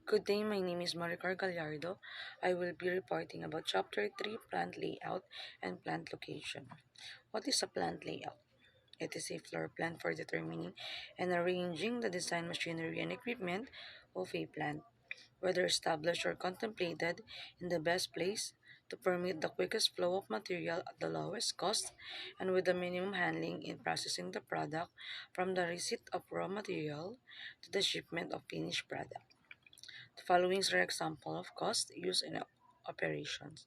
Good day, my name is Maricar Gallardo. I will be reporting about Chapter 3 Plant Layout and Plant Location. What is a plant layout? It is a floor plan for determining and arranging the design, machinery, and equipment of a plant, whether established or contemplated, in the best place to permit the quickest flow of material at the lowest cost and with the minimum handling in processing the product from the receipt of raw material to the shipment of finished product. The following are example of cost used in operations.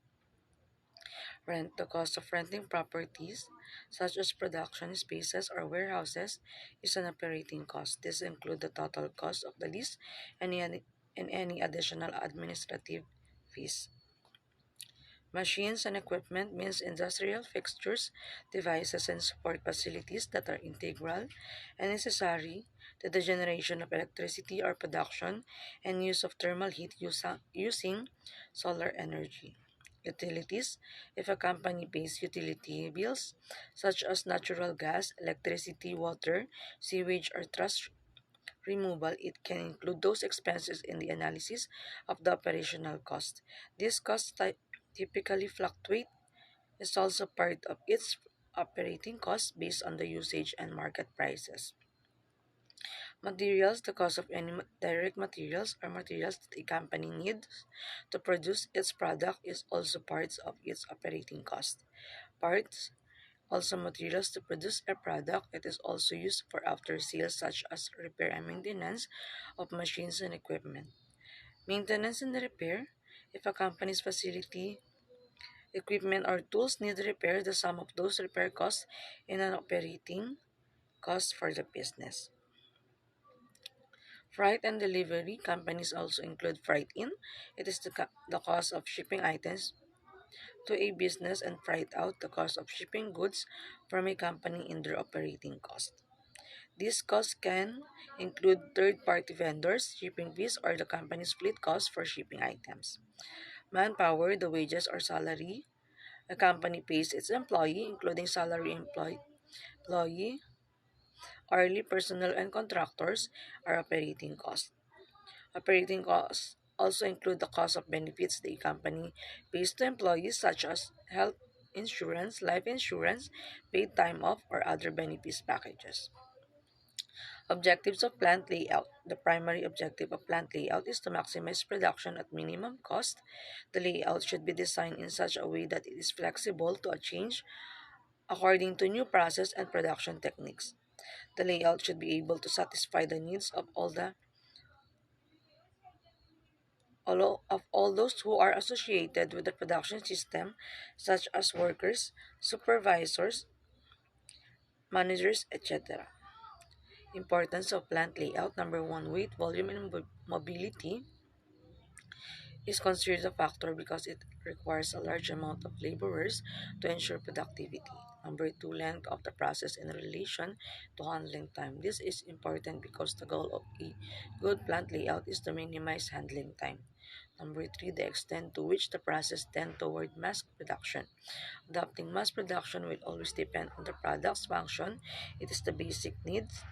Rent. The cost of renting properties, such as production spaces or warehouses, is an operating cost. This includes the total cost of the lease and any additional administrative fees. Machines and equipment means industrial fixtures, devices, and support facilities that are integral and necessary to the generation of electricity or production and use of thermal heat using solar energy. Utilities. If a company pays utility bills such as natural gas, electricity, water, sewage, or trash removal, it can include those expenses in the analysis of the operational cost. These costs typically fluctuate, is also part of its operating costs based on the usage and market prices. Materials. The cost of any direct materials or materials that a company needs to produce its product is also part of its operating cost. Parts. Also materials to produce a product. It is also used for after sales such as repair and maintenance of machines and equipment. Maintenance and repair. If a company's facility, equipment, or tools need repair, the sum of those repair costs in an operating cost for the business. Freight and delivery. Companies also include freight in. It is the cost of shipping items to a business, and freight out, the cost of shipping goods from a company in their operating cost. These costs can include third-party vendors, shipping fees, or the company's fleet costs for shipping items. Manpower. The wages or salary a company pays its employee, including salary employee, hourly personnel, and contractors, are operating costs. Operating costs also include the cost of benefits the company pays to employees, such as health insurance, life insurance, paid time off, or other benefits packages. Objectives of plant layout. The primary objective of plant layout is to maximize production at minimum cost. The layout should be designed in such a way that it is flexible to a change according to new process and production techniques. The layout should be able to satisfy the needs of all those who are associated with the production system, such as workers, supervisors, managers, etc. Importance of plant layout. Number one, weight, volume, and mobility is considered a factor because it requires a large amount of laborers to ensure productivity. Number two, length of the process in relation to handling time. This is important because the goal of a good plant layout is to minimize handling time. Number three, the extent to which the process tends toward mass production. Adopting mass production will always depend on the product's function. It is the basic needs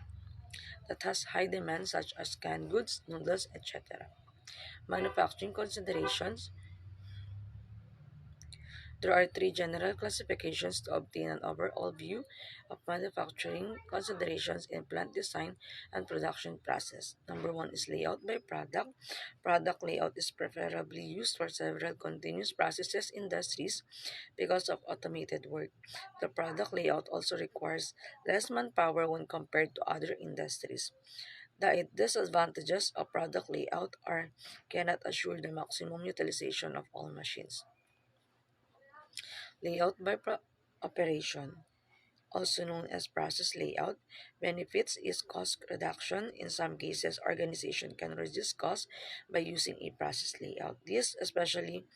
that has high demand, such as canned goods, noodles, etc. Manufacturing considerations. There are three general classifications to obtain an overall view of manufacturing considerations in plant design and production process. Number one is layout by product. Product layout is preferably used for several continuous processes industries because of automated work. The product layout also requires less manpower when compared to other industries. The disadvantages of product layout are cannot assure the maximum utilization of all machines. Layout by operation, also known as process layout, benefits is cost reduction. In some cases, organization can reduce costs by using a process layout. This especially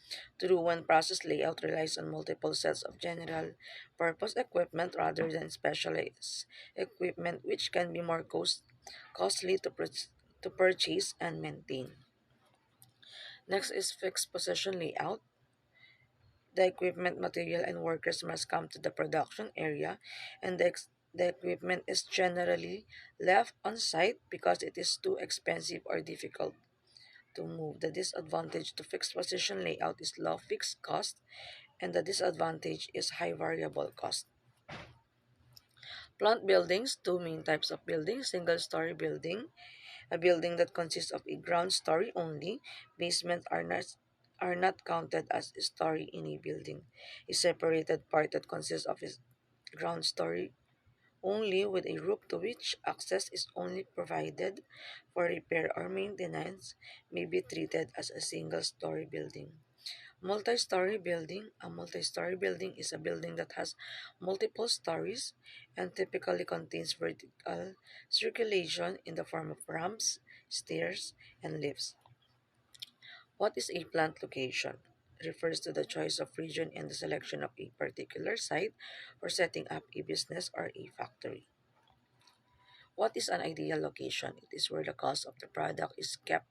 true when process layout relies on multiple sets of general purpose equipment rather than specialized equipment, which can be more costly to purchase and maintain. Next is fixed position layout. The equipment, material, and workers must come to the production area, and the equipment is generally left on site because it is too expensive or difficult to move. The disadvantage to fixed position layout is low fixed cost, and the disadvantage is high variable cost. Plant buildings, two main types of buildings: single story building, a building that consists of a ground story only. Basements are not counted as a story in a building. A separated part that consists of a ground story only with a roof to which access is only provided for repair or maintenance may be treated as a single story building. Multi-story building. A multi-story building is a building that has multiple stories and typically contains vertical circulation in the form of ramps, stairs, and lifts. What is a plant location? It refers to the choice of region and the selection of a particular site for setting up a business or a factory. What is an ideal location? It is where the cost of the product is kept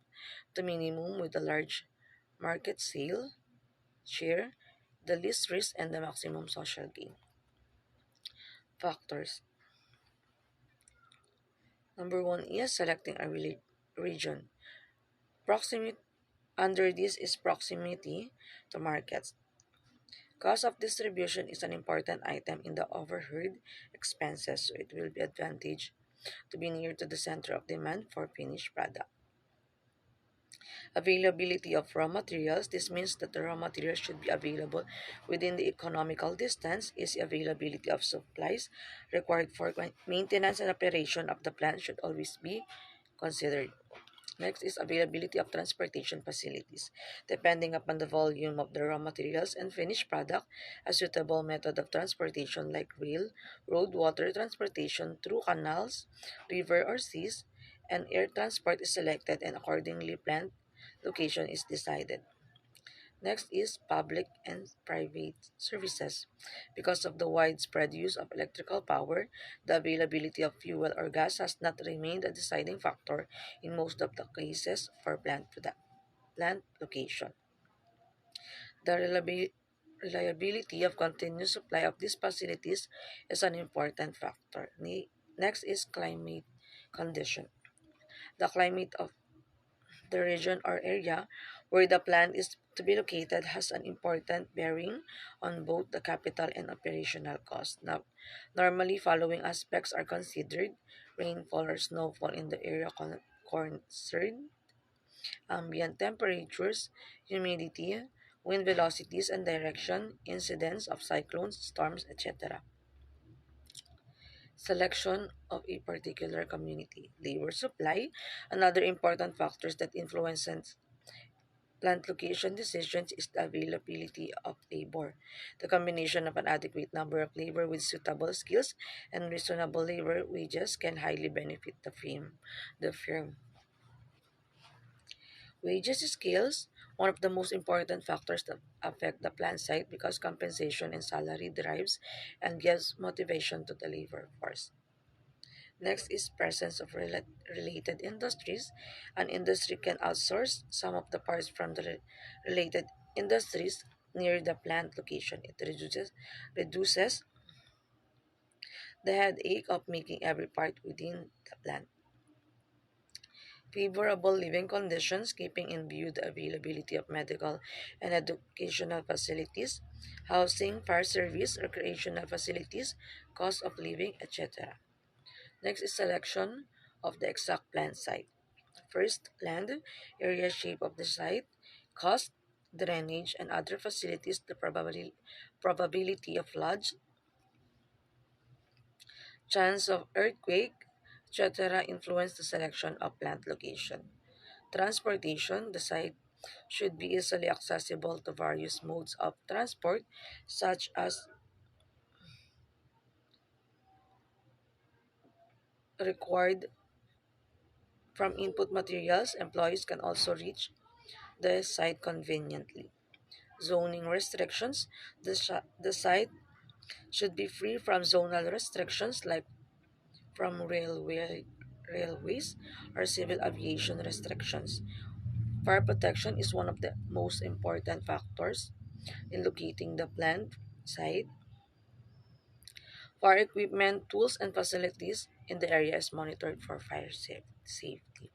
to minimum with a large market sale share, the least risk, and the maximum social gain. Factors. Number one is selecting a region. Proximity under this is proximity to markets. Cost of distribution is an important item in the overhead expenses, so it will be advantage to be near to the center of demand for finished product. Availability of raw materials. This means that the raw materials should be available within the economical distance. Easy availability of supplies required for maintenance and operation of the plant should always be considered. Next is availability of transportation facilities. Depending upon the volume of the raw materials and finished product, a suitable method of transportation like rail, road, water transportation through canals, river or seas, and air transport is selected and accordingly planned location is decided. Next is public and private services. Because of the widespread use of electrical power, the availability of fuel or gas has not remained a deciding factor in most of the cases for plant location. The reliability of continuous supply of these facilities is an important factor. Next is climate condition. The climate of the region or area where the plant is to be located has an important bearing on both the capital and operational cost. Now, normally, following aspects are considered: rainfall or snowfall in the area concerned, ambient temperatures, humidity, wind velocities and direction, incidence of cyclones, storms, etc. Selection of a particular community. Labor supply. Another important factors that influences plant location decisions is the availability of labor. The combination of an adequate number of labor with suitable skills and reasonable labor wages can highly benefit the firm. Wages scales, one of the most important factors that affect the plant site because compensation and salary drives and gives motivation to the labor force. Next is presence of related industries. An industry can outsource some of the parts from the related industries near the plant location. It reduces the headache of making every part within the plant. Favorable living conditions, keeping in view the availability of medical and educational facilities, housing, fire service, recreational facilities, cost of living, etc. Next is selection of the exact plant site. First, land, area, shape of the site, cost, drainage, and other facilities, the probability of flood, chance of earthquake, etc. influence the selection of plant location. Transportation, the site should be easily accessible to various modes of transport, such as required from input materials. Employees can also reach the site conveniently. Zoning restrictions, the site should be free from zonal restrictions like from railways or civil aviation restrictions. Fire protection is one of the most important factors in locating the plant site. Fire equipment, tools, and facilities in the area is monitored for fire safety.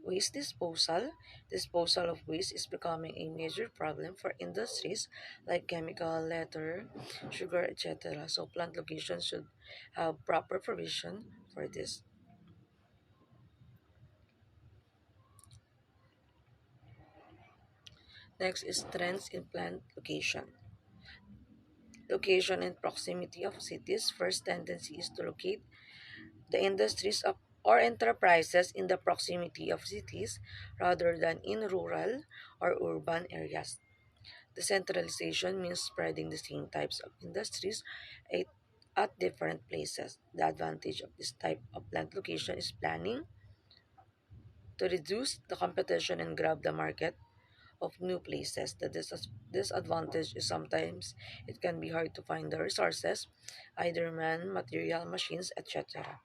Waste disposal. Disposal of waste is becoming a major problem for industries like chemical, leather, sugar, etc. So plant locations should have proper provision for this. Next is trends in plant location. Location and proximity of cities. First tendency is to locate the industries of or enterprises in the proximity of cities rather than in rural or urban areas. Decentralization means spreading the same types of industries at, at different places. The advantage of this type of plant location is planning to reduce the competition and grab the market of new places. The disadvantage is sometimes it can be hard to find the resources, either man, material, machines, etc.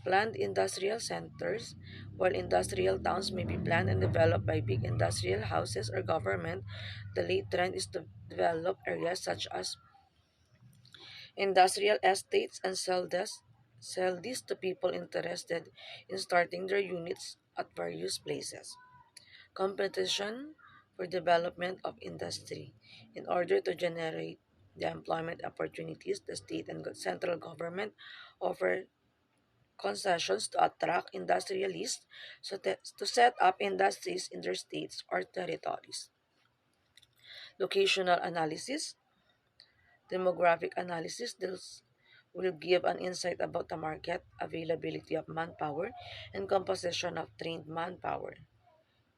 Planned industrial centers. While industrial towns may be planned and developed by big industrial houses or government, the late trend is to develop areas such as industrial estates and sell this to people interested in starting their units at various places. Competition for development of industry. In order to generate the employment opportunities, the state and central government offer concessions to attract industrialists to set up industries in their states or territories. Locational analysis, demographic analysis deals will give an insight about the market, availability of manpower, and composition of trained manpower.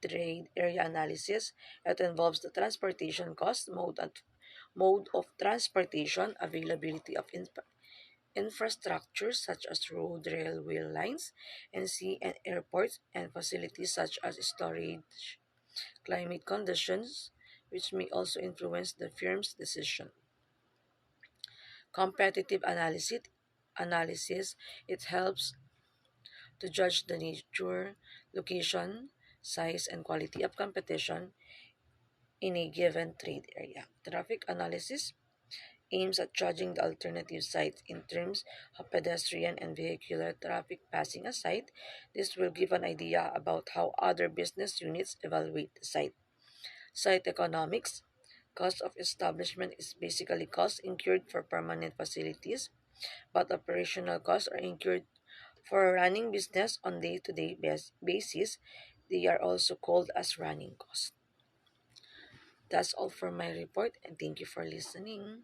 Trade area analysis, it involves the transportation cost, mode of transportation, availability of infrastructure such as road, railway lines, and sea and airports, and facilities such as storage, climate conditions, which may also influence the firm's decision. Competitive analysis it helps to judge the nature, location, size, and quality of competition in a given trade area. Traffic analysis aims at judging the alternative sites in terms of pedestrian and vehicular traffic passing a site. This will give an idea about how other business units evaluate the site. Site economics. Cost of establishment is basically costs incurred for permanent facilities, but operational costs are incurred for running business on day-to-day basis. They are also called as running costs. That's all for my report and thank you for listening.